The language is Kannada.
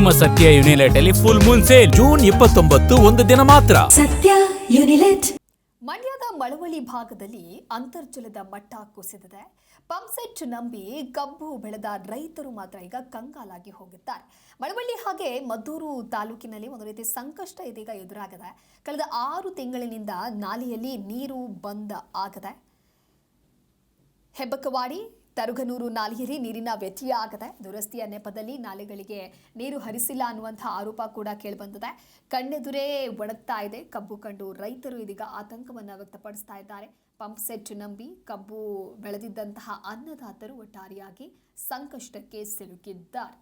ನಿಮ್ಮ ಸತ್ಯ ಯುನಿಲೆಟ್ ಅಲ್ಲಿ ಫುಲ್ ಮೂನ್ ಸೇಲ್ ಜೂನ್ 29 ಒಂದು ದಿನ ಮಾತ್ರ. ಸತ್ಯ ಯುನಿಲೆಟ್. ಮಂಡ್ಯದ ಮಳವಳ್ಳಿ ಭಾಗದಲ್ಲಿ ಅಂತರ್ಜಲದ ಮಟ್ಟ ಕುಸಿದಿದೆ. ಪಂಪ್ಸೆಟ್ ನಂಬಿ ಕಬ್ಬು ಬೆಳೆದ ರೈತರು ಮಾತ್ರ ಈಗ ಕಂಗಾಲಾಗಿ ಹೋಗಿದ್ದಾರೆ. ಮಳವಳ್ಳಿ ಹಾಗೆ ಮದ್ದೂರು ತಾಲೂಕಿನಲ್ಲಿ ಒಂದು ರೀತಿ ಸಂಕಷ್ಟ ಇದೀಗ ಎದುರಾಗಿದೆ. ಕಳೆದ 6 ತಿಂಗಳಿನಿಂದ ನಾಲೆಯಲ್ಲಿ ನೀರು ಬಂದ್ ಆಗದೆ. ಹೆಬ್ಬಕವಾಡಿ ತರುಗನೂರು ನಾಲೆಯಲ್ಲಿ ನೀರಿನ ವ್ಯತ್ಯಯ ಆಗದೆ. ದುರಸ್ತಿಯ ನೆಪದಲ್ಲಿ ನಾಲೆಗಳಿಗೆ ನೀರು ಹರಿಸಿಲ್ಲ ಅನ್ನುವಂಥ ಆರೋಪ ಕೂಡ ಕೇಳಿಬಂದಿದೆ. ಕಣ್ಣೆದುರೇ ಒಣಗ್ತಾ ಇದೆ ಕಬ್ಬು ಕಂಡು ರೈತರು ಇದೀಗ ಆತಂಕವನ್ನು ವ್ಯಕ್ತಪಡಿಸ್ತಾ ಇದ್ದಾರೆ. ಪಂಪ್ ಸೆಟ್ ನಂಬಿ ಕಬ್ಬು ಬೆಳೆದಿದ್ದಂತಹ ಅನ್ನದಾತರು ಒಟ್ಟಾರೆಯಾಗಿ ಸಂಕಷ್ಟಕ್ಕೆ ಸಿಲುಕಿದ್ದಾರೆ.